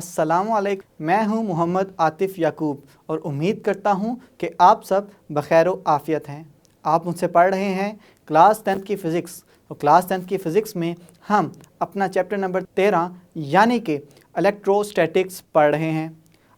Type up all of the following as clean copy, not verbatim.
अस्सलामुअलैकुम। मैं हूं मोहम्मद आतिफ़ याकूब और उम्मीद करता हूं कि आप सब बखैर व आफ़ियत हैं। आप मुझसे पढ़ रहे हैं क्लास 10th की फ़िज़िक्स और क्लास 10th की फ़िज़िक्स में हम अपना चैप्टर नंबर 13 यानी कि इलेक्ट्रोस्टैटिक्स पढ़ रहे हैं।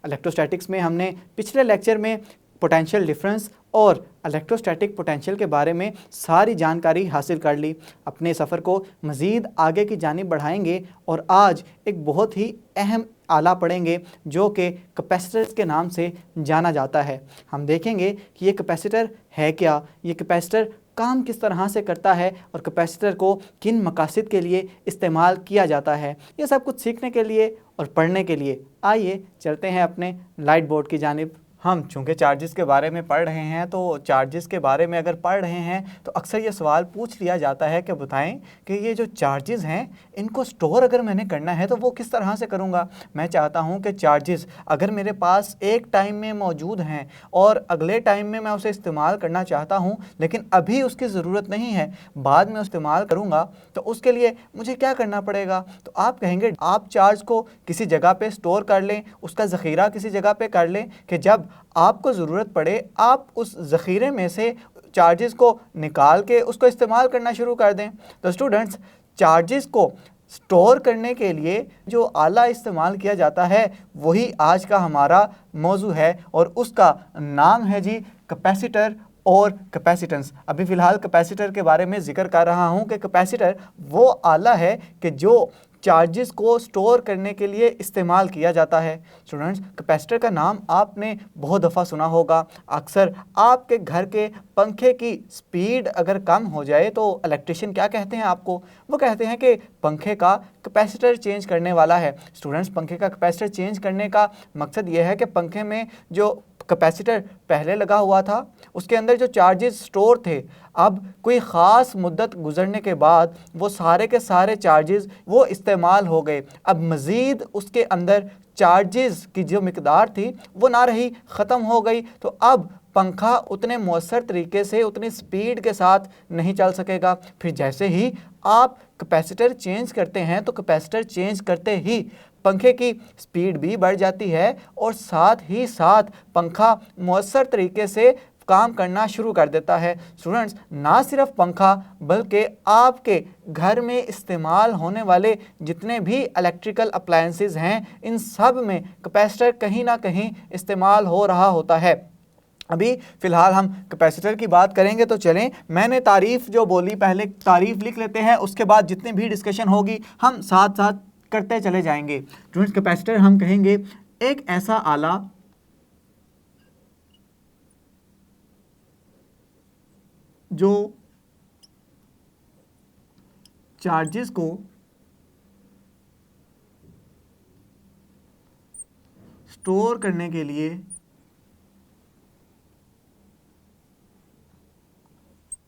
इलेक्ट्रोस्टैटिक्स में हमने पिछले लेक्चर में पोटेंशियल डिफरेंस और इलेक्ट्रोस्टैटिक पोटेंशियल के बारे में सारी जानकारी हासिल कर ली। अपने सफ़र को मज़ीद आगे की जानिब बढ़ाएंगे और आज एक बहुत ही अहम आला पढ़ेंगे जो कि कैपेसिटर के नाम से जाना जाता है। हम देखेंगे कि ये कैपेसिटर है क्या, ये कैपेसिटर काम किस तरह से करता है और कैपेसिटर को किन मकासद के लिए इस्तेमाल किया जाता है। ये सब कुछ सीखने के लिए और पढ़ने के लिए आइए चलते हैं अपने लाइट बोर्ड की जानिब। हम चूँकि चार्जेस के बारे में पढ़ रहे हैं तो चार्जेस के बारे में अगर पढ़ रहे हैं तो अक्सर ये सवाल पूछ लिया जाता है कि बताएं कि ये जो चार्जेस हैं इनको स्टोर अगर मैंने करना है तो वो किस तरह से करूँगा। मैं चाहता हूँ कि चार्जेस अगर मेरे पास एक टाइम में मौजूद हैं और अगले टाइम में मैं उसे इस्तेमाल करना चाहता हूँ लेकिन अभी उसकी ज़रूरत नहीं है, बाद में इस्तेमाल करूँगा, तो उसके लिए मुझे क्या करना पड़ेगा। तो आप कहेंगे आप चार्ज को किसी जगह पर स्टोर कर लें, उसका ज़ख़ीरा किसी जगह पर कर लें कि जब आपको ज़रूरत पड़े आप उस ज़ख़ीरे में से चार्जेस को निकाल के उसको इस्तेमाल करना शुरू कर दें। तो स्टूडेंट्स, चार्जेस को स्टोर करने के लिए जो आला इस्तेमाल किया जाता है वही आज का हमारा मौजू है और उसका नाम है जी कैपेसिटर और कैपेसिटेंस। अभी फ़िलहाल कैपेसिटर के बारे में ज़िक्र कर रहा हूँ कि कैपेसिटर वो आला है कि जो चार्जेस को स्टोर करने के लिए इस्तेमाल किया जाता है। स्टूडेंट्स, कैपेसिटर का नाम आपने बहुत दफ़ा सुना होगा। अक्सर आपके घर के पंखे की स्पीड अगर कम हो जाए तो इलेक्ट्रिशियन क्या कहते हैं आपको, वो कहते हैं कि पंखे का कैपेसिटर चेंज करने वाला है। स्टूडेंट्स, पंखे का कैपेसिटर चेंज करने का मकसद ये है कि पंखे में जो कैपेसिटर पहले लगा हुआ था उसके अंदर जो चार्जेस स्टोर थे, अब कोई ख़ास मुद्दत गुजरने के बाद वो सारे के सारे चार्जेस वो इस्तेमाल हो गए। अब मज़ीद उसके अंदर चार्जेस की जो मिकदार थी वो ना रही, ख़त्म हो गई। तो अब पंखा उतने मौसर तरीके से उतनी स्पीड के साथ नहीं चल सकेगा। फिर जैसे ही आप कैपेसिटर चेंज करते हैं तो कैपेसिटर चेंज करते ही पंखे की स्पीड भी बढ़ जाती है और साथ ही साथ पंखा मौसर तरीके से काम करना शुरू कर देता है। स्टूडेंट्स, ना सिर्फ पंखा बल्कि आपके घर में इस्तेमाल होने वाले जितने भी इलेक्ट्रिकल अप्लायंसेस हैं इन सब में कैपेसिटर कहीं ना कहीं इस्तेमाल हो रहा होता है। अभी फ़िलहाल हम कैपेसिटर की बात करेंगे तो चलें, मैंने तारीफ़ जो बोली पहले तारीफ़ लिख लेते हैं, उसके बाद जितनी भी डिस्कशन होगी हम साथ साथ करते चले जाएंगे। स्टूडेंट्स, कैपेसिटर हम कहेंगे एक ऐसा आला जो चार्जेस को स्टोर करने के लिए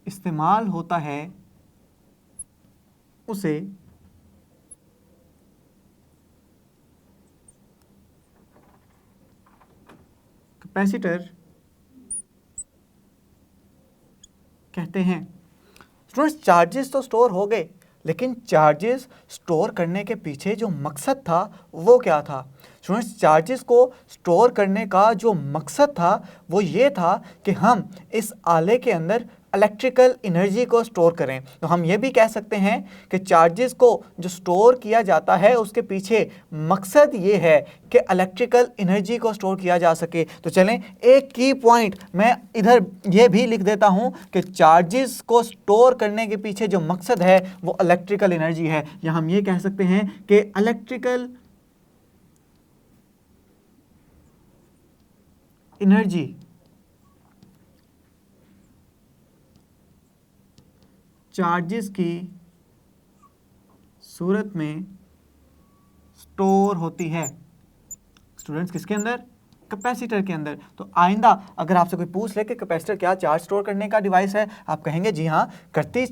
इस्तेमाल होता है, उसे कैपेसिटर कहते हैं। स्टूडेंट्स, चार्जेस तो स्टोर हो गए लेकिन चार्जेस स्टोर करने के पीछे जो मकसद था वो क्या था। स्टूडेंट्स, चार्जेस को स्टोर करने का जो मकसद था वो ये था कि हम इस आले के अंदर इलेक्ट्रिकल एनर्जी को स्टोर करें। तो हम ये भी कह सकते हैं कि चार्जेस को जो स्टोर किया जाता है उसके पीछे मकसद ये है कि इलेक्ट्रिकल एनर्जी को स्टोर किया जा सके। तो चलें, एक की पॉइंट मैं इधर ये भी लिख देता हूं कि चार्जेस को स्टोर करने के पीछे जो मकसद है वो इलेक्ट्रिकल एनर्जी है, या हम ये कह सकते हैं कि इलेक्ट्रिकल एनर्जी चार्जेस की सूरत में स्टोर होती है। स्टूडेंट्स, किसके अंदर? कैपेसिटर के अंदर। तो आइंदा अगर आपसे कोई पूछ ले कि कैपेसिटर क्या चार्ज स्टोर करने का डिवाइस है, आप कहेंगे जी हाँ, करती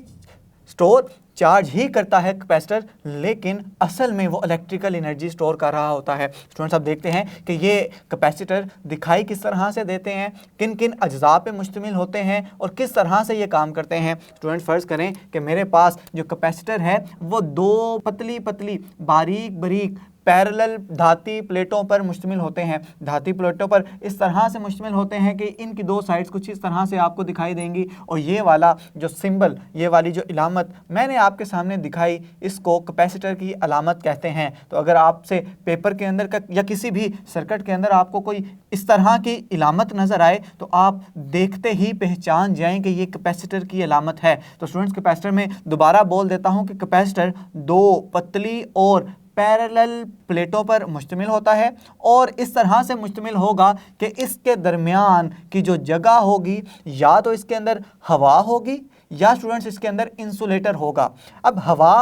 स्टोर चार्ज ही करता है कैपेसिटर, लेकिन असल में वो इलेक्ट्रिकल एनर्जी स्टोर कर रहा होता है। स्टूडेंट्स, आप देखते हैं कि ये कैपेसिटर दिखाई किस तरह से देते हैं, किन किन अज्जा पे मुश्तमिल होते हैं और किस तरह से ये काम करते हैं। स्टूडेंट्स, फ़र्ज़ करें कि मेरे पास जो कैपेसिटर है वो दो पतली पतली बारीक बारीक पैरेलल धाती प्लेटों पर मुश्तमिल होते हैं। धाती प्लेटों पर इस तरह से मुश्तमिल होते हैं कि इनकी दो साइड्स कुछ इस तरह से आपको दिखाई देंगी और ये वाला जो सिंबल, ये वाली जो इलामत मैंने आपके सामने दिखाई, इसको कैपेसिटर की अलामत कहते हैं। तो अगर आपसे पेपर के अंदर का या किसी भी सर्किट के अंदर आपको कोई इस तरह की इलामत नज़र आए तो आप देखते ही पहचान जाएं कि ये कैपेसिटर की अलामत है। तो स्टूडेंट्स, कैपेसिटर में दोबारा बोल देता हूं कि कैपेसिटर दो पतली और पैरेलल प्लेटों पर मुश्तमिल होता है और इस तरह से मुश्तमिल होगा कि इसके दरमियान की जो जगह होगी या तो इसके अंदर हवा होगी या स्टूडेंट्स इसके अंदर इंसुलेटर होगा। अब हवा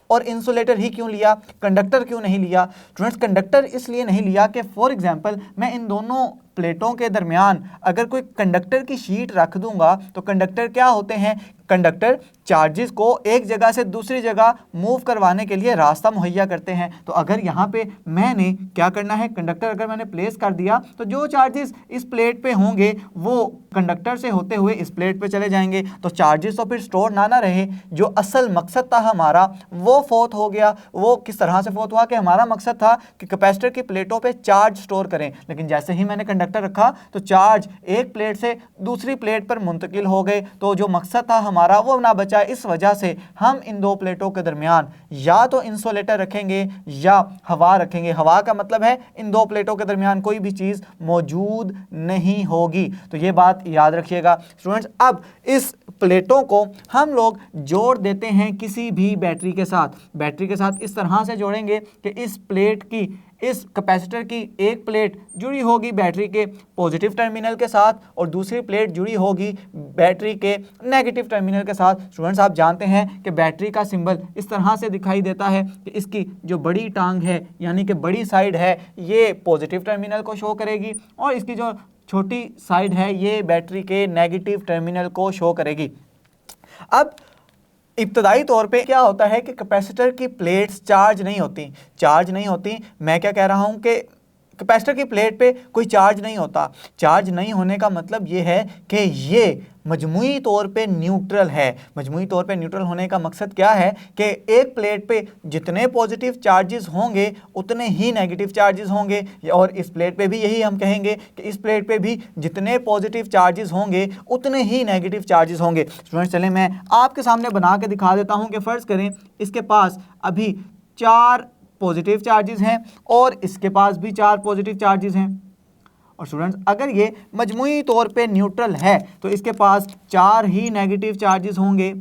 और इंसुलेटर ही क्यों लिया, कंडक्टर क्यों नहीं लिया? स्टूडेंट्स, कंडक्टर इसलिए नहीं लिया कि फॉर एग्जांपल मैं इन दोनों प्लेटों के दरमियान अगर कोई कंडक्टर की शीट रख दूंगा तो कंडक्टर क्या होते हैं, कंडक्टर चार्जेस को एक जगह से दूसरी जगह मूव करवाने के लिए रास्ता मुहैया करते हैं। तो अगर यहाँ पे मैंने क्या करना है, कंडक्टर अगर मैंने प्लेस कर दिया तो जो चार्जेस इस प्लेट पे होंगे वो कंडक्टर से होते हुए इस प्लेट पे चले जाएंगे। तो चार्जेस तो फिर स्टोर ना रहे, जो असल मकसद था हमारा वो फोत हो गया। वो किस तरह से फोत हुआ कि हमारा मकसद था कि कैपेसिटर की प्लेटों पे चार्ज स्टोर करें, लेकिन जैसे ही मैंने कंडक्टर रखा तो चार्ज एक प्लेट से दूसरी प्लेट पर मुंतकिल हो गए, तो जो मकसद था हमारा वो ना बचा। इस वजह से हम इन दो प्लेटों के दरमियान या तो इंसुलेटर रखेंगे या हवा रखेंगे। हवा का मतलब है इन दो प्लेटों के दरमियान कोई भी चीज मौजूद नहीं होगी। तो ये बात याद रखिएगा स्टूडेंट्स। अब इस प्लेटों को हम लोग जोड़ देते हैं किसी भी बैटरी के साथ। बैटरी के साथ इस तरह से जोड़ेंगे कि इस प्लेट की, इस कैपेसिटर की एक प्लेट जुड़ी होगी बैटरी के पॉजिटिव टर्मिनल के साथ और दूसरी प्लेट जुड़ी होगी बैटरी के नेगेटिव टर्मिनल के साथ। स्टूडेंट्स, आप जानते हैं कि बैटरी का सिंबल इस तरह से दिखाई देता है कि इसकी जो बड़ी टांग है यानी कि बड़ी साइड है ये पॉजिटिव टर्मिनल को शो करेगी और इसकी जो छोटी साइड है ये बैटरी के नेगेटिव टर्मिनल को शो करेगी। अब इब्तदाई तौर पे क्या होता है कि कैपेसिटर की प्लेट्स चार्ज नहीं होती। मैं क्या कह रहा हूं कि कैपेसिटर की प्लेट पे कोई चार्ज नहीं होता। चार्ज नहीं होने का मतलब ये है कि ये मजमूई तौर पे न्यूट्रल है। मजमूई तौर पे न्यूट्रल होने का मकसद क्या है कि एक प्लेट पे जितने पॉजिटिव चार्जेस होंगे उतने ही नेगेटिव चार्जेस होंगे, और इस प्लेट पे भी यही हम कहेंगे कि इस प्लेट पे भी जितने पॉजिटिव चार्जेस होंगे उतने ही नेगेटिव चार्जेस होंगे। स्टूडेंट्स, चलें मैं आपके सामने बना के दिखा देता हूँ कि फ़र्ज़ करें इसके पास अभी 4 पॉजिटिव चार्जेस हैं और इसके पास भी 4 पॉजिटिव चार्जेस हैं। और स्टूडेंट्स, अगर ये मजमूई तौर पे न्यूट्रल है तो इसके पास 4 ही नेगेटिव चार्जेस होंगे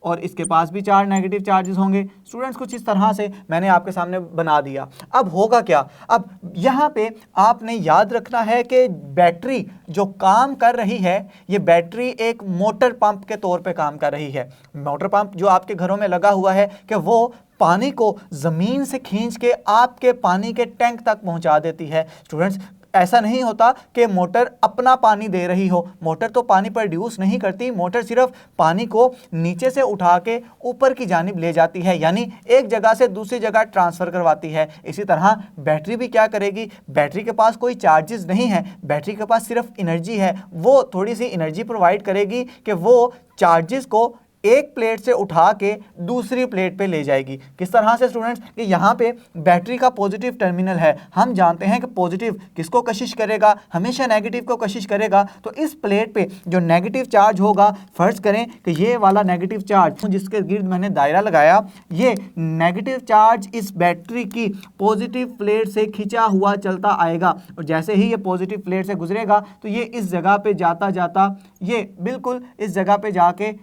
और इसके पास भी 4 नेगेटिव चार्जेस होंगे। स्टूडेंट्स, कुछ इस तरह से मैंने आपके सामने बना दिया। अब होगा क्या, अब यहाँ पे आपने याद रखना है कि बैटरी जो काम कर रही है ये बैटरी एक मोटर पंप के तौर पे काम कर रही है। मोटर पंप जो आपके घरों में लगा हुआ है कि वो पानी को ज़मीन से खींच के आपके पानी के टैंक तक पहुंचा देती है। स्टूडेंट्स, ऐसा नहीं होता कि मोटर अपना पानी दे रही हो। मोटर तो पानी प्रोड्यूस नहीं करती, मोटर सिर्फ पानी को नीचे से उठा के ऊपर की जानिब ले जाती है, यानी एक जगह से दूसरी जगह ट्रांसफ़र करवाती है। इसी तरह बैटरी भी क्या करेगी, बैटरी के पास कोई चार्जेस नहीं है, बैटरी के पास सिर्फ एनर्जी है। वो थोड़ी सी एनर्जी प्रोवाइड करेगी कि वो चार्जेस को एक प्लेट से उठा के दूसरी प्लेट पे ले जाएगी। किस तरह से स्टूडेंट्स, कि यहाँ पे बैटरी का पॉजिटिव टर्मिनल है। हम जानते हैं कि पॉजिटिव किसको कशिश करेगा, हमेशा नेगेटिव को कशिश करेगा। तो इस प्लेट पे जो नेगेटिव चार्ज होगा, फर्ज करें कि ये वाला नेगेटिव चार्ज जिसके गिर्द मैंने दायरा लगाया, ये नेगेटिव चार्ज इस बैटरी की पॉजिटिव प्लेट से खिंचा हुआ चलता आएगा और जैसे ही ये पॉजिटिव प्लेट से गुजरेगा तो ये इस जगह पे जाता जाता ये बिल्कुल इस जगह पे जाके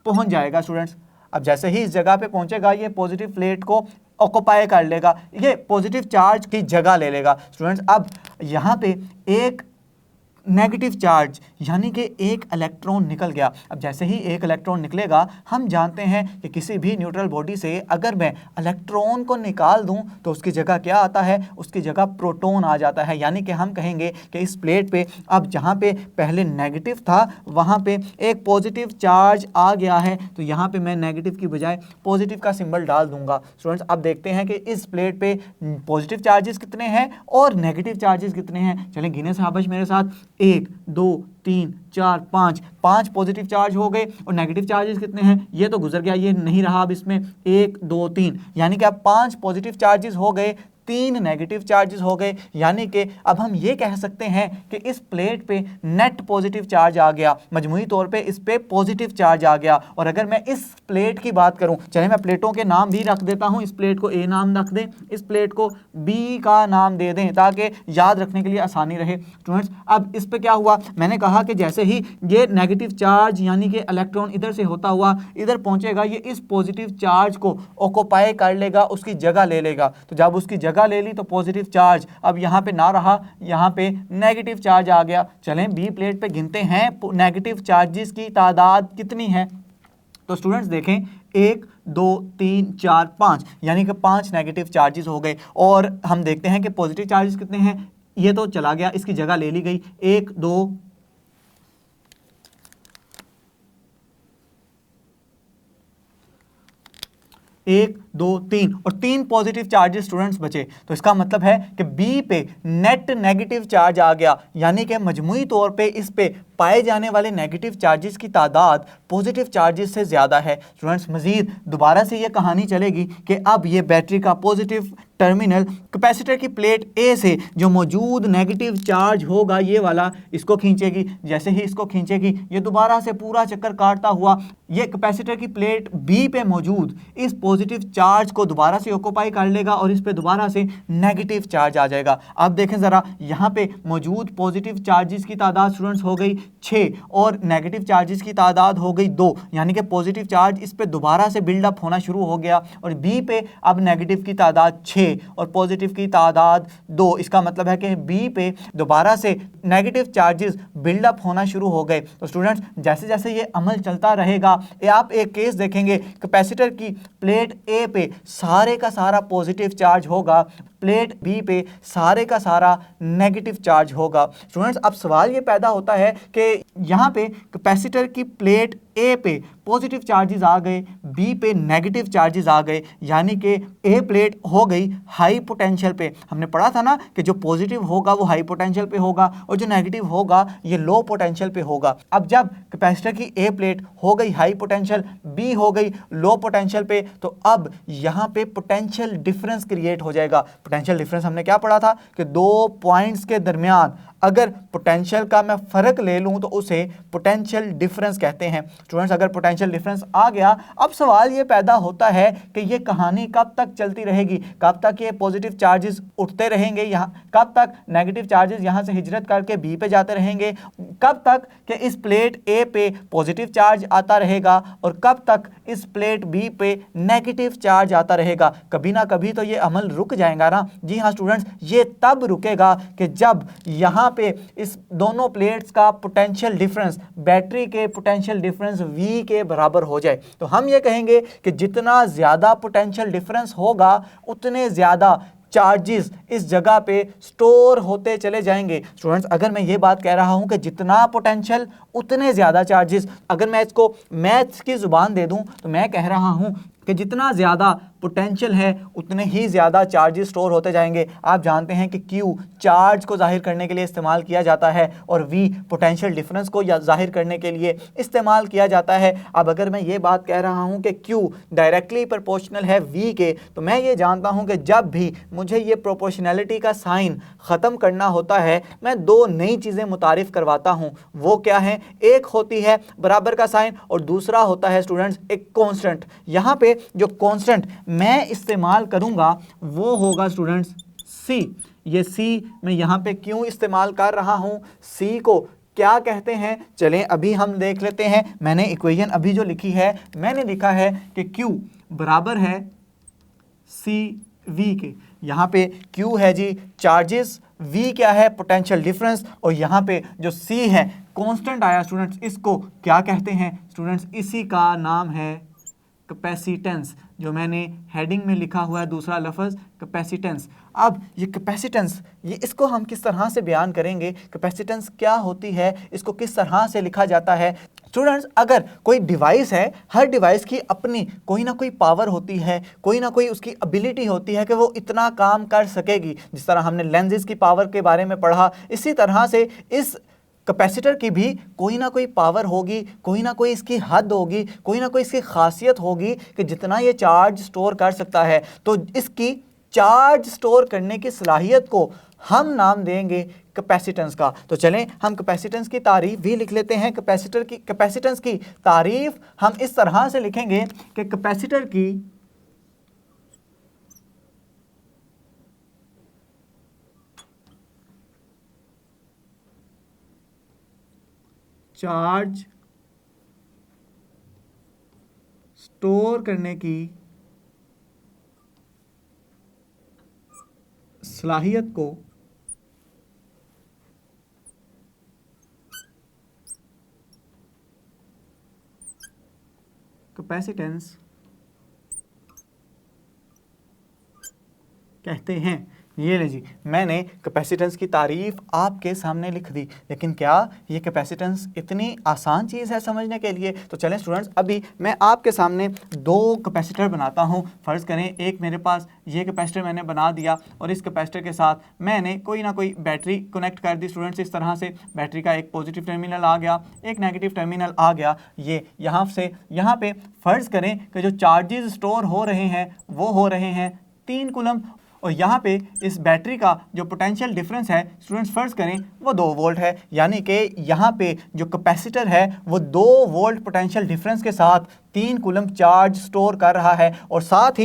पहुंच जाएगा। स्टूडेंट्स, अब जैसे ही इस जगह पे पहुंचेगा ये पॉजिटिव प्लेट को ऑक्युपाई कर लेगा, ये पॉजिटिव चार्ज की जगह ले लेगा। स्टूडेंट्स, अब यहाँ पे एक नेगेटिव चार्ज यानी कि एक इलेक्ट्रॉन निकल गया। अब जैसे ही एक इलेक्ट्रॉन निकलेगा, हम जानते हैं कि किसी भी न्यूट्रल बॉडी से अगर मैं इलेक्ट्रॉन को निकाल दूं तो उसकी जगह क्या आता है, उसकी जगह प्रोटॉन आ जाता है। यानी कि हम कहेंगे कि इस प्लेट पे अब जहां पे पहले नेगेटिव था वहां पे एक पॉजिटिव चार्ज आ गया है, तो यहाँ पे मैं नेगेटिव की बजाय पॉजिटिव का सिंबल डाल दूंगा। स्टूडेंट्स, अब देखते हैं कि इस प्लेट पे पॉजिटिव चार्जेस कितने हैं और नेगेटिव चार्जेस कितने हैं। चलें गिने साहब मेरे साथ, 1 2 3 4 5 पॉजिटिव चार्ज हो गए और नेगेटिव चार्जेस कितने हैं, ये तो गुजर गया, ये नहीं रहा अब इसमें, 1 2 3, यानी कि अब 5 पॉजिटिव चार्जेस हो गए, 3 नेगेटिव चार्जेस हो गए, यानी कि अब हम ये कह सकते हैं कि इस प्लेट पे नेट पॉजिटिव चार्ज आ गया, मजमूई तौर पे इस पे पॉजिटिव चार्ज आ गया। और अगर मैं इस प्लेट की बात करूं, चलिए मैं प्लेटों के नाम भी रख देता हूं, इस प्लेट को ए नाम रख दें, इस प्लेट को बी का नाम दे दें ताकि याद रखने के लिए आसानी रहे। स्टूडेंट्स अब इस पे क्या हुआ, मैंने कहा कि जैसे ही ये नेगेटिव चार्ज यानी कि इलेक्ट्रॉन इधर से होता हुआ इधर पहुंचेगा, ये इस पॉजिटिव चार्ज को ऑक्यूपाई कर लेगा, उसकी जगह ले लेगा। तो जब उसकी जगह ले ली तो पॉजिटिव चार्ज अब यहाँ पे ना रहा, यहाँ पे नेगेटिव चार्ज आ गया। चलें बी प्लेट पे गिनते हैं नेगेटिव चार्जेस की तादाद कितनी है। तो स्टूडेंट्स देखें 1 2 3 4 5 यानी कि 5 नेगेटिव चार्जेस हो गए। और हम देखते हैं कि पॉजिटिव चार्जेस कितने हैं, ये तो चला गया, इसकी जगह ले ली गई 1 2 1 2 3 और 3 पॉजिटिव चार्जेस स्टूडेंट्स बचे। तो इसका मतलब है कि बी पे नेट नेगेटिव चार्ज आ गया, यानी कि मजमूई तौर पे इस पे पाए जाने वाले नेगेटिव चार्जेस की तादाद पॉजिटिव चार्जेस से ज़्यादा है। स्टूडेंट्स मज़ीद दोबारा से ये कहानी चलेगी कि अब ये बैटरी का पॉजिटिव टर्मिनल कैपेसिटर की प्लेट ए से जो मौजूद नेगेटिव चार्ज होगा ये वाला, इसको खींचेगी। जैसे ही इसको खींचेगी ये दोबारा से पूरा चक्कर काटता हुआ ये कैपेसिटर की प्लेट बी पे मौजूद इस पॉजिटिव चार्ज को दोबारा से ऑक्यूपाई कर लेगा और इस पे दोबारा से नेगेटिव चार्ज आ जाएगा। अब देखें ज़रा, यहाँ पे मौजूद पॉजिटिव चार्जेस की तादाद स्टूडेंट्स हो गई 6 और नेगेटिव चार्जेस की तादाद हो गई 2, यानी कि पॉजिटिव चार्ज इस पे दोबारा से बिल्डअप होना शुरू हो गया और बी पे अब नेगेटिव की तादाद 6 और पॉजिटिव की तादाद 2। इसका मतलब है कि बी पे दोबारा से नेगेटिव चार्जेस बिल्डअप होना शुरू हो गए। तो स्टूडेंट्स जैसे जैसे ये अमल चलता रहेगा, आप एक केस देखेंगे कैपेसिटर की प्लेट ए पे सारे का सारा पॉजिटिव चार्ज होगा, प्लेट बी पे सारे का सारा नेगेटिव चार्ज होगा। स्टूडेंट्स अब सवाल ये पैदा होता है कि यहाँ पे कैपेसिटर की प्लेट ए पे पॉजिटिव चार्जेस आ गए, बी पे नेगेटिव चार्जेस आ गए, यानी कि ए प्लेट हो गई हाई पोटेंशियल पे। हमने पढ़ा था ना कि जो पॉजिटिव होगा वो हाई पोटेंशियल पे होगा और जो नेगेटिव होगा ये लो पोटेंशियल पे होगा। अब जब कैपेसिटर की ए प्लेट हो गई हाई पोटेंशियल, बी हो गई लो पोटेंशियल पे, तो अब यहाँ पे पोटेंशियल डिफरेंस क्रिएट हो जाएगा। पोटेंशियल डिफरेंस हमने क्या पढ़ा था कि 2 पॉइंट्स के दरमियान अगर पोटेंशियल का मैं फ़र्क ले लूँ तो उसे पोटेंशियल डिफरेंस कहते हैं। स्टूडेंट्स अगर पोटेंशियल डिफरेंस आ गया, अब सवाल ये पैदा होता है कि ये कहानी कब तक चलती रहेगी, कब तक ये पॉजिटिव चार्जेस उठते रहेंगे, यहाँ कब तक नेगेटिव चार्जेस यहाँ से हिजरत करके बी पे जाते रहेंगे, कब तक कि इस प्लेट ए पे पॉजिटिव चार्ज आता रहेगा और कब तक इस प्लेट बी पे नेगेटिव चार्ज आता रहेगा। कभी ना कभी तो ये अमल रुक जाएगा ना। जी हाँ स्टूडेंट्स, ये तब रुकेगा कि जब यहाँ पे इस दोनों प्लेट्स का पोटेंशियल डिफरेंस बैटरी के पोटेंशियल डिफरेंस V के बराबर हो जाए। तो हम ये कहेंगे कि जितना ज़्यादा पोटेंशियल डिफरेंस होगा उतने ज़्यादा चार्जेस इस जगह पे स्टोर होते चले जाएंगे। स्टूडेंट्स अगर मैं ये बात कह रहा हूँ कि जितना पोटेंशियल उतने ज़्यादा चार्जेस, अगर मैं इसको मैथ्स की ज़ुबान दे दूँ तो मैं कह रहा हूँ कि जितना ज़्यादा पोटेंशियल है उतने ही ज़्यादा चार्जेस स्टोर होते जाएंगे। आप जानते हैं कि Q चार्ज को जाहिर करने के लिए इस्तेमाल किया जाता है और V पोटेंशियल डिफरेंस को जाहिर करने के लिए इस्तेमाल किया जाता है। अब अगर मैं ये बात कह रहा हूँ कि Q डायरेक्टली प्रोपोर्शनल है V के, तो मैं ये जानता हूँ कि जब भी मुझे ये प्रोपोर्शनैलिटी का साइन ख़त्म करना होता है, मैं 2 नई चीज़ें मुतारिफ़ करवाता हूँ। वो क्या है, एक होती है बराबर का साइन और दूसरा होता है स्टूडेंट्स एक कॉन्स्टेंट। यहाँ पे जो कांस्टेंट मैं इस्तेमाल करूंगा वो होगा स्टूडेंट्स C। ये C मैं यहाँ पे क्यों इस्तेमाल कर रहा हूँ, C को क्या कहते हैं, चलें अभी हम देख लेते हैं। मैंने इक्वेशन अभी जो लिखी है, मैंने लिखा है कि Q बराबर है CV के। यहाँ पे Q है जी चार्जेस, V क्या है पोटेंशियल डिफरेंस और यहाँ पे जो C है कांस्टेंट आया स्टूडेंट्स, इसको क्या कहते हैं स्टूडेंट्स, इसी का नाम है कैपेसिटेंस। जो मैंने हेडिंग में लिखा हुआ है दूसरा लफ्ज़ कैपेसिटेंस। अब ये कैपेसिटेंस, ये इसको हम किस तरह से बयान करेंगे, कैपेसिटेंस क्या होती है, इसको किस तरह से लिखा जाता है। स्टूडेंट्स अगर कोई डिवाइस है, हर डिवाइस की अपनी कोई ना कोई पावर होती है, कोई ना कोई उसकी एबिलिटी होती है कि वो इतना काम कर सकेगी। जिस तरह हमने लेंसेज की पावर के बारे में पढ़ा, इसी तरह से इस कैपेसिटर की भी कोई ना कोई पावर होगी, कोई ना कोई इसकी हद होगी, कोई ना कोई इसकी खासियत होगी कि जितना ये चार्ज स्टोर कर सकता है। तो इसकी चार्ज स्टोर करने की सलाहियत को हम नाम देंगे कैपेसिटेंस का। तो चलें हम कैपेसिटेंस की तारीफ भी लिख लेते हैं। कैपेसिटेंस की तारीफ हम इस तरह से लिखेंगे कि कैपेसिटर की चार्ज स्टोर करने की सलाहियत को कैपेसिटेंस कहते हैं। ये ले जी, मैंने कैपेसिटेंस की तारीफ आपके सामने लिख दी, लेकिन क्या ये कैपेसिटेंस इतनी आसान चीज़ है समझने के लिए? तो चलें स्टूडेंट्स, अभी मैं आपके सामने दो कैपेसिटर बनाता हूँ। फ़र्ज़ करें एक मेरे पास ये कैपेसिटर मैंने बना दिया और इस कैपेसिटर के साथ मैंने कोई ना कोई बैटरी कनेक्ट कर दी। स्टूडेंट्स इस तरह से बैटरी का एक पॉजिटिव टर्मिनल आ गया, एक नेगेटिव टर्मिनल आ गया। ये यहाँ से यहाँ पे फ़र्ज़ करें कि जो चार्जेस स्टोर हो रहे हैं वो हो रहे हैं 3 कूलम, और यहाँ पे इस बैटरी का जो पोटेंशियल डिफरेंस है स्टूडेंट्स फ़र्ज़ करें वो 2 वोल्ट है, यानी कि यहाँ पे जो कैपेसिटर है वो 2 वोल्ट पोटेंशियल डिफरेंस के साथ 3 कूलम चार्ज स्टोर कर रहा है। और साथ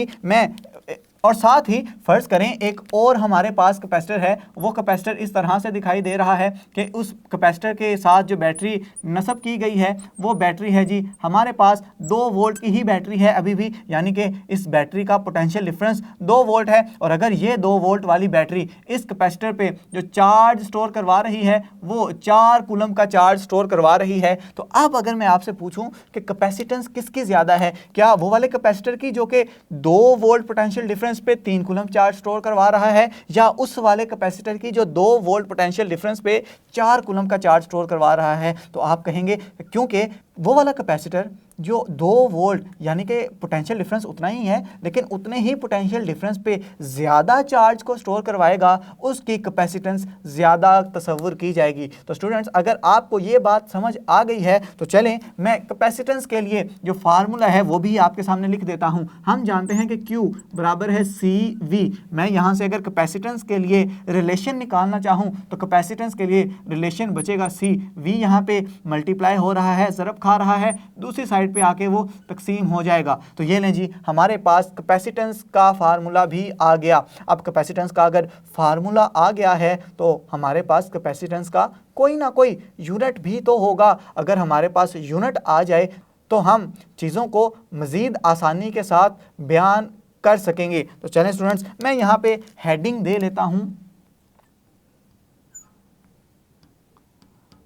ही फ़र्ज़ करें एक और हमारे पास कैपेसिटर है, वो कैपेसिटर इस तरह से दिखाई दे रहा है कि उस कैपेसिटर के साथ जो बैटरी नस्ब की गई है वो बैटरी है जी हमारे पास 2 वोल्ट की ही बैटरी है अभी भी, यानी कि इस बैटरी का पोटेंशियल डिफरेंस 2 वोल्ट है। और अगर ये 2 वोल्ट वाली बैटरी इस कैपेसिटर पे जो चार्ज स्टोर करवा रही है वो 4 कूलम का चार्ज स्टोर करवा रही है, तो अब अगर मैं आपसे पूछूं कि कैपेसिटेंस किसकी ज़्यादा है, क्या वो वाले कैपेसिटर की जो कि 2 वोल्ट पोटेंशियल डिफरेंस पे 3 कूलम चार्ज स्टोर करवा रहा है, या उस वाले कैपेसिटर की जो 2 वोल्ट पोटेंशियल डिफरेंस पे 4 कूलम का चार्ज स्टोर करवा रहा है? तो आप कहेंगे क्योंकि वो वाला कैपेसिटर जो 2 वोल्ट यानी कि पोटेंशियल डिफरेंस उतना ही है, लेकिन उतने ही पोटेंशियल डिफरेंस पे ज़्यादा चार्ज को स्टोर करवाएगा, उसकी कैपेसिटेंस ज़्यादा तस्वुर की जाएगी। तो स्टूडेंट्स अगर आपको ये बात समझ आ गई है तो चलें मैं कैपेसिटेंस के लिए जो फार्मूला है वो भी आपके सामने लिख देता हूँ। हम जानते हैं कि Q बराबर है CV। मैं यहाँ से अगर कैपेसिटेंस के लिए रिलेशन निकालना चाहूँ तो कैपेसिटेंस के लिए रिलेशन बचेगा CV, यहाँ पे मल्टीप्लाई हो रहा है, ज़रब खा रहा है, दूसरी साइड पे आके वो तकसीम हो जाएगा। तो ये लें जी हमारे पास कैपेसिटेंस का फार्मूला भी आ गया। अब कैपेसिटेंस का अगर फार्मूला आ गया है तो हमारे पास कैपेसिटेंस का कोई ना कोई यूनिट भी तो होगा। अगर हमारे पास यूनिट आ जाए तो हम चीज़ों को मज़ीद आसानी के साथ बयान कर सकेंगे। तो चलें स्टूडेंट्स मैं यहाँ पे हेडिंग दे लेता हूँ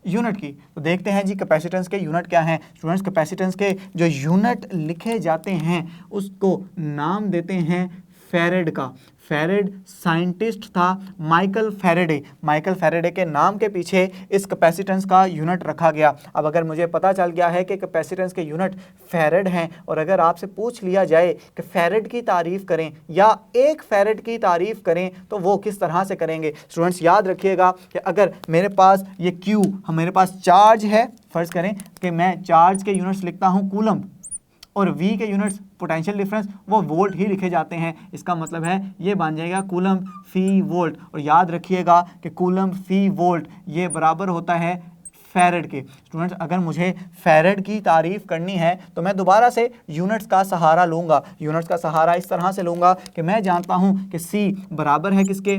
यूनिट की। तो देखते हैं जी कैपेसिटेंस के यूनिट क्या हैं। स्टूडेंट्स कैपेसिटेंस के जो यूनिट लिखे जाते हैं उसको नाम देते हैं फैरेड का। फैरेड साइंटिस्ट था माइकल फैराडे। माइकल फैराडे के नाम के पीछे इस कैपेसिटेंस का यूनिट रखा गया। अब अगर मुझे पता चल गया है कि कैपेसिटेंस के यूनिट फैरेड हैं और अगर आपसे पूछ लिया जाए कि फैरेड की तारीफ़ करें या एक फैरेड की तारीफ़ करें तो वो किस तरह से करेंगे? स्टूडेंट्स याद रखिएगा कि अगर मेरे पास ये Q मेरे पास चार्ज है, फ़र्ज़ करें कि मैं चार्ज के यूनिट्स लिखता हूँ कूलम और V के यूनिट्स पोटेंशियल डिफरेंस वो वोल्ट ही लिखे जाते हैं, इसका मतलब है ये बन जाएगा कूलम फी वोल्ट। और याद रखिएगा कि कूलम फी वोल्ट ये बराबर होता है फैरेड के। स्टूडेंट्स अगर मुझे फैरेड की तारीफ़ करनी है तो मैं दोबारा से यूनिट्स का सहारा लूँगा। यूनिट्स का सहारा इस तरह से लूँगा कि मैं जानता हूँ कि C बराबर है किसके,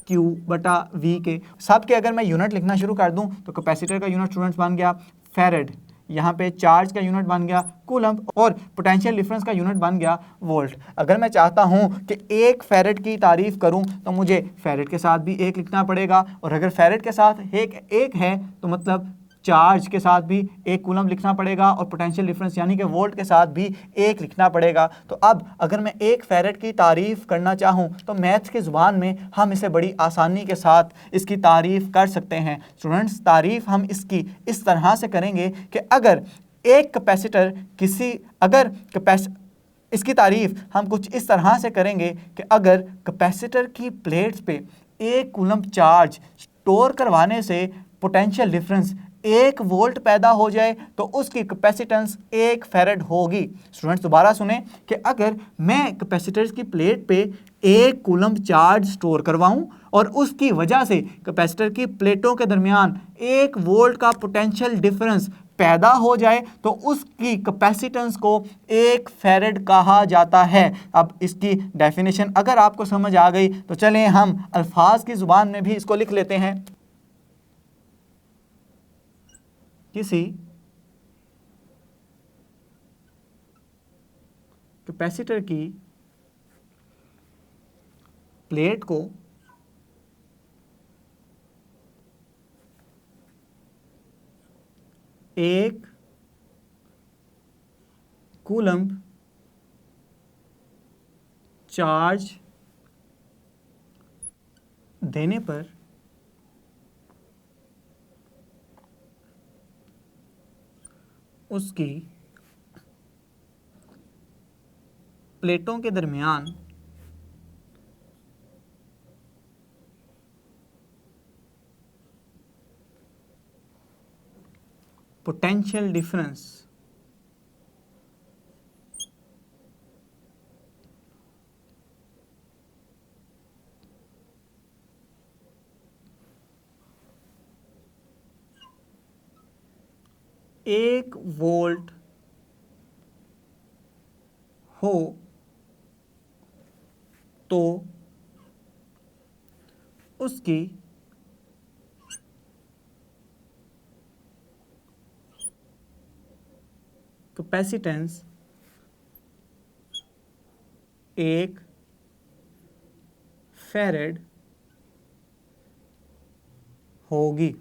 Q बटा V के। सब के अगर मैं यूनिट लिखना शुरू कर दूँ तो कैपेसिटर का यूनिट स्टूडेंट्स बन गया फैरेड, यहाँ पे चार्ज का यूनिट बन गया कूलम और पोटेंशियल डिफरेंस का यूनिट बन गया वोल्ट। अगर मैं चाहता हूँ कि एक फैरेड की तारीफ़ करूँ तो मुझे फैरेड के साथ भी एक लिखना पड़ेगा, और अगर फैरेड के साथ एक है तो मतलब चार्ज के साथ भी एक कूलम लिखना पड़ेगा और पोटेंशियल डिफरेंस यानी कि वोल्ट के साथ भी एक लिखना पड़ेगा। तो अब अगर मैं एक फैरेड की तारीफ़ करना चाहूँ तो मैथ्स की ज़ुबान में हम इसे बड़ी आसानी के साथ इसकी तारीफ़ कर सकते हैं। स्टूडेंट्स तारीफ़ हम इसकी इस तरह से करेंगे कि अगर एक कैपेसिटर इसकी तारीफ़ हम कुछ इस तरह से करेंगे कि अगर कैपेसिटर की प्लेट्स पे 1 कूलम चार्ज स्टोर करवाने से पोटेंशियल डिफरेंस 1 वोल्ट पैदा हो जाए तो उसकी कैपेसिटेंस 1 फैरेड होगी। स्टूडेंट्स दोबारा सुने कि अगर मैं कैपेसिटर्स की प्लेट पे 1 कूलम्ब चार्ज स्टोर करवाऊं और उसकी वजह से कैपेसिटर की प्लेटों के दरमियान 1 वोल्ट का पोटेंशियल डिफरेंस पैदा हो जाए तो उसकी कैपेसिटेंस को 1 फैरेड कहा जाता है। अब इसकी डेफिनेशन अगर आपको समझ आ गई तो चलें हम अल्फाज की जुबान में भी इसको लिख लेते हैं। किसी कैपेसिटर की प्लेट को एक कूलम्ब चार्ज देने पर उसकी प्लेटों के दरमियान पोटेंशियल डिफरेंस एक वोल्ट हो तो उसकी कैपेसिटेंस 1 फैरेड होगी।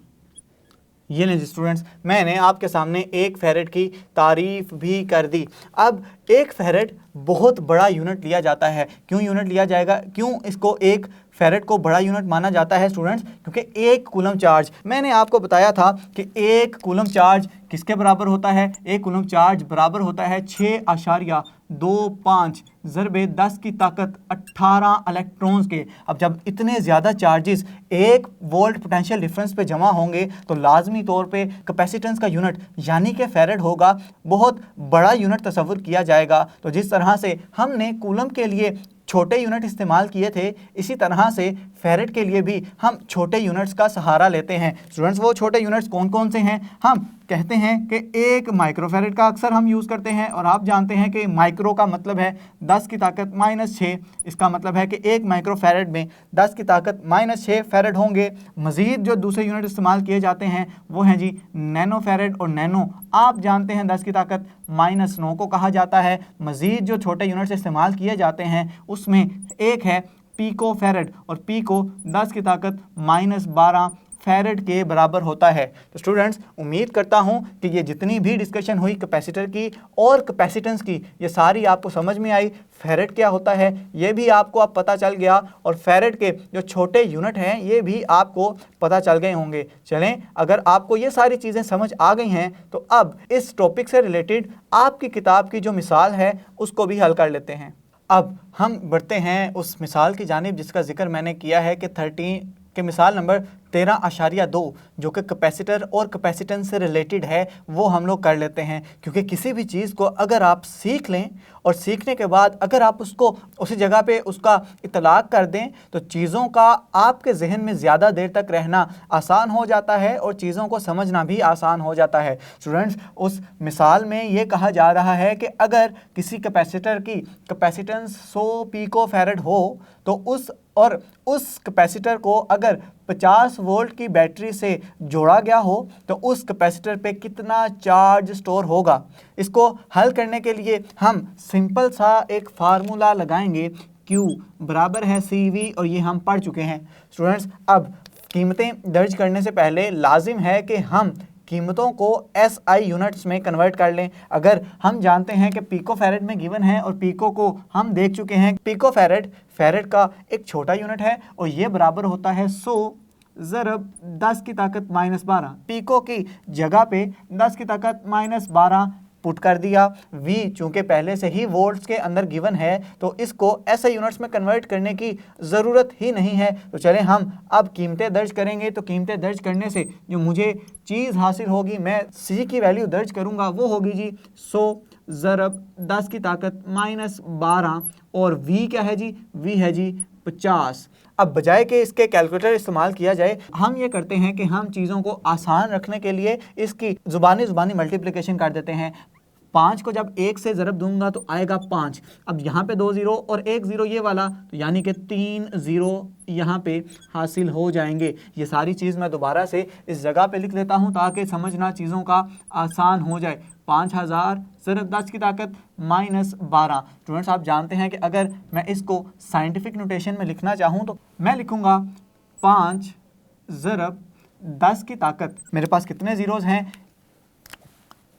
ये नहीं स्टूडेंट्स, मैंने आपके सामने 1 फैरेड की तारीफ भी कर दी। अब 1 फैरेड बहुत बड़ा यूनिट लिया जाता है। क्यों यूनिट लिया जाएगा, क्यों इसको 1 फैरेड को बड़ा यूनिट माना जाता है स्टूडेंट्स? क्योंकि 1 कूलम्ब चार्ज, मैंने आपको बताया था कि 1 कूलम्ब चार्ज किसके बराबर होता है? 1 कूलम्ब चार्ज बराबर होता है 6.25 ज़रबे 10 की ताकत 18 इलेक्ट्रॉन्स के। अब जब इतने ज़्यादा चार्जेस 1 वोल्ट पोटेंशियल डिफरेंस पे जमा होंगे तो लाजमी तौर पे कैपेसिटेंस का यूनिट यानी कि फैरेड होगा, बहुत बड़ा यूनिट तस्वुर किया जाएगा। तो जिस तरह से हमने कूलम्ब के लिए छोटे यूनिट इस्तेमाल किए थे, इसी तरह से फैरेड के लिए भी हम छोटे यूनिट्स का सहारा लेते हैं। स्टूडेंट्स, वो छोटे यूनिट्स कौन कौन से हैं? हम कहते हैं कि 1 माइक्रोफैरेड का अक्सर हम यूज़ करते हैं, और आप जानते हैं कि माइक्रो का मतलब है 10 की ताकत -6। इसका मतलब है कि 1 माइक्रोफैरेड में 10 की ताकत -6 फैरेड होंगे। मज़ीद जो दूसरे यूनिट इस्तेमाल किए जाते हैं वो हैं जी नैनोफैरेड, और नैनो आप जानते हैं 10 की ताकत -9 को कहा जाता है। मज़ीद जो छोटे यूनिट्स इस्तेमाल किए जाते हैं उसमें एक है पीको फैरेड, और पीको 10 की ताकत -12 फैरेड के बराबर होता है। तो स्टूडेंट्स, उम्मीद करता हूं कि ये जितनी भी डिस्कशन हुई कैपेसिटर की और कैपेसिटेंस की, ये सारी आपको समझ में आई। फैरेड क्या होता है ये भी आपको अब पता चल गया, और फैरेड के जो छोटे यूनिट हैं ये भी आपको पता चल गए होंगे। चलें, अगर आपको ये सारी चीज़ें समझ आ गई हैं तो अब इस टॉपिक से रिलेटेड आपकी किताब की जो मिसाल है उसको भी हल कर लेते हैं। अब हम बढ़ते हैं उस मिसाल की जानिब जिसका जिक्र मैंने किया है कि 13 के मिसाल नंबर 13.2 जो कि कैपेसिटर और कैपेसिटेंस से रिलेटेड है वो हम लोग कर लेते हैं। क्योंकि किसी भी चीज़ को अगर आप सीख लें और सीखने के बाद अगर आप उसको उसी जगह पे उसका इतलाक़ कर दें तो चीज़ों का आपके जहन में ज़्यादा देर तक रहना आसान हो जाता है और चीज़ों को समझना भी आसान हो जाता है। स्टूडेंट्स, उस मिसाल में ये कहा जा रहा है कि अगर किसी कैपेसिटर की कैपेसिटेंस 100 पिको फैरेड हो तो उस कैपेसिटर को अगर 50 वोल्ट की बैटरी से जोड़ा गया हो तो उस कैपेसिटर पे कितना चार्ज स्टोर होगा। इसको हल करने के लिए हम सिंपल सा एक फार्मूला लगाएंगे, Q बराबर है CV, और ये हम पढ़ चुके हैं। स्टूडेंट्स, अब कीमतें दर्ज करने से पहले लाजिम है कि हम कीमतों को SI यूनिट्स में कन्वर्ट कर लें। अगर हम जानते हैं कि पिको फैरेड में गिवन है और पिको को हम देख चुके हैं, पिको फैरेड का एक छोटा यूनिट है और ये बराबर होता है 100 ज़रब 10 की ताकत -12। पिको की जगह पे 10 की ताकत -12 पुट कर दिया। V चूँकि पहले से ही वोल्ट्स के अंदर गिवन है तो इसको SI यूनिट्स में कन्वर्ट करने की ज़रूरत ही नहीं है। तो चलें हम अब कीमतें दर्ज करेंगे। तो कीमतें दर्ज करने से जो मुझे चीज़ हासिल होगी, मैं C की वैल्यू दर्ज करूँगा, वो होगी जी 100 ज़रब 10 की ताकत -12 और V क्या है जी, V है जी 50। अब बजाय कि इसके कैलकुलेटर इस्तेमाल किया जाए, हम ये करते हैं कि हम चीज़ों को आसान रखने के लिए इसकी ज़ुबानी मल्टीप्लिकेशन कर देते हैं। 5 को जब 1 से ज़रब दूंगा तो आएगा 5। अब यहाँ पे 2 ज़ीरो और 1 ज़ीरो ये वाला, तो यानी कि 3 ज़ीरो यहाँ पे हासिल हो जाएंगे। ये सारी चीज़ मैं दोबारा से इस जगह पे लिख लेता हूँ ताकि समझना चीज़ों का आसान हो जाए। 5000 ज़रब 10 की ताकत -12। स्टूडेंट्स आप जानते हैं कि अगर मैं इसको साइंटिफिक नोटेशन में लिखना चाहूँ तो मैं लिखूँगा 5 ज़रब 10 की ताकत, मेरे पास कितने ज़ीरोज़ हैं,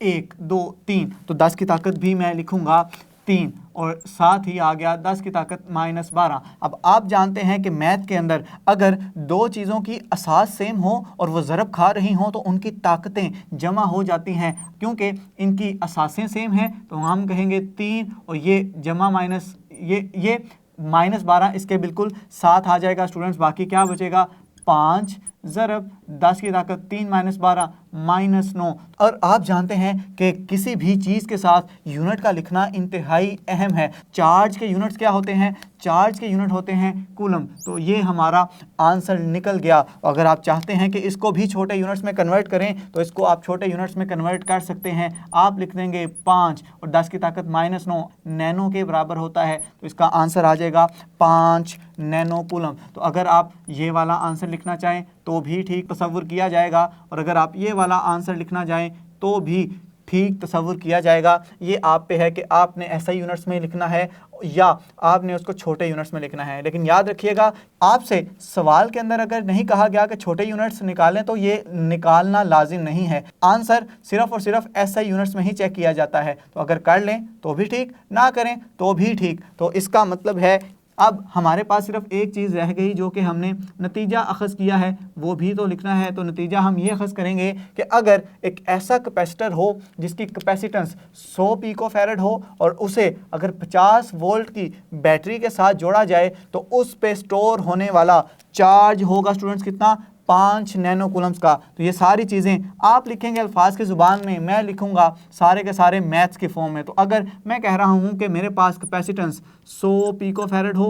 1 2 3, तो 10 की ताकत भी मैं लिखूंगा 3 और साथ ही आ गया 10 की ताकत -12। अब आप जानते हैं कि मैथ के अंदर अगर दो चीज़ों की असास सेम हो और वो ज़रब खा रही हों तो उनकी ताकतें जमा हो जाती हैं। क्योंकि इनकी असासें सेम हैं तो हम कहेंगे 3 और ये जमा माइनस ये -12 इसके बिल्कुल साथ आ जाएगा। स्टूडेंट्स बाकी क्या बचेगा, 5 ज़रब 10 की ताकत 3 -12 -9। और आप जानते हैं कि किसी भी चीज़ के साथ यूनिट का लिखना इंतहाई अहम है। चार्ज के यूनिट्स क्या होते हैं, चार्ज के यूनिट होते हैं कूलम। तो ये हमारा आंसर निकल गया। अगर आप चाहते हैं कि इसको भी छोटे यूनिट्स में कन्वर्ट करें तो इसको आप छोटे यूनिट्स में कन्वर्ट कर सकते हैं। आप लिख देंगे 5 और 10 की ताकत -9 नैनो के बराबर होता है, तो इसका आंसर आ जाएगा 5 नैनो कूलम। तो अगर आप ये वाला आंसर लिखना चाहें तो भी ठीक तसव्वुर किया जाएगा, और अगर आप ये वाला आंसर लिखना चाहें तो भी ठीक तसव्वुर किया जाएगा। ये आप पे है कि आपने SI यूनिट्स में लिखना है या आपने उसको छोटे यूनिट्स में लिखना है। लेकिन याद रखिएगा, आपसे सवाल के अंदर अगर नहीं कहा गया कि छोटे यूनिट्स निकालें तो ये निकालना लाजिम नहीं है। आंसर सिर्फ और सिर्फ SI यूनिट्स में ही चेक किया जाता है। तो अगर कर लें तो भी ठीक, ना करें तो भी ठीक। तो इसका मतलब है अब हमारे पास सिर्फ एक चीज़ रह गई जो कि हमने नतीजा अखज़ किया है, वो भी तो लिखना है। तो नतीजा हम ये अखज़ करेंगे कि अगर एक ऐसा कैपेसिटर हो जिसकी कैपेसिटेंस 100 पिकोफैरड हो और उसे अगर 50 वोल्ट की बैटरी के साथ जोड़ा जाए तो उस पे स्टोर होने वाला चार्ज होगा स्टूडेंट्स कितना, 5 नैनो कूलम्स का। तो ये सारी चीज़ें आप लिखेंगे अल्फाज की ज़ुबान में, मैं लिखूंगा सारे के सारे मैथ्स के फॉर्म में। तो अगर मैं कह रहा हूँ कि मेरे पास कैपेसिटेंस 100 पिकोफैरड हो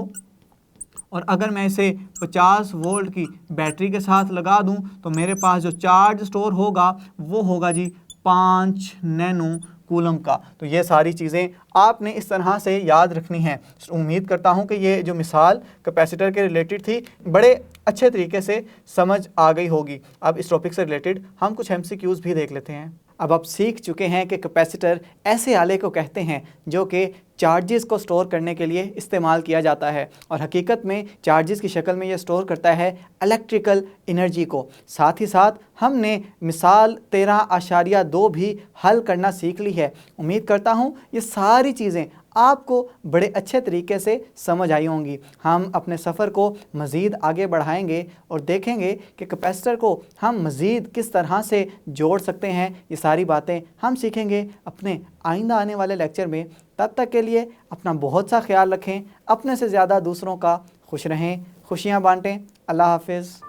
और अगर मैं इसे 50 वोल्ट की बैटरी के साथ लगा दूं तो मेरे पास जो चार्ज स्टोर होगा वो होगा जी 5 नैनो कूलम का। तो ये सारी चीज़ें आपने इस तरह से याद रखनी है। उम्मीद करता हूँ कि ये जो मिसाल कैपेसिटर के रिलेटेड थी बड़े अच्छे तरीके से समझ आ गई होगी। अब इस टॉपिक से रिलेटेड हम कुछ MCQs भी देख लेते हैं। अब आप सीख चुके हैं कि कैपेसिटर ऐसे आले को कहते हैं जो कि चार्जेस को स्टोर करने के लिए इस्तेमाल किया जाता है और हकीकत में चार्जेस की शक्ल में ये स्टोर करता है इलेक्ट्रिकल एनर्जी को। साथ ही साथ हमने मिसाल 13.2 भी हल करना सीख ली है। उम्मीद करता हूँ ये सारी चीज़ें आपको बड़े अच्छे तरीके से समझ आई होंगी। हम अपने सफ़र को मज़ीद आगे बढ़ाएंगे और देखेंगे कि कैपेसिटर को हम मज़ीद किस तरह से जोड़ सकते हैं। ये सारी बातें हम सीखेंगे अपने आइंदा आने वाले लेक्चर में। तब तक के लिए अपना बहुत सा ख्याल रखें, अपने से ज़्यादा दूसरों का खुश रहें, खुशियाँ बांटें। अल्लाह हाफ़िज़।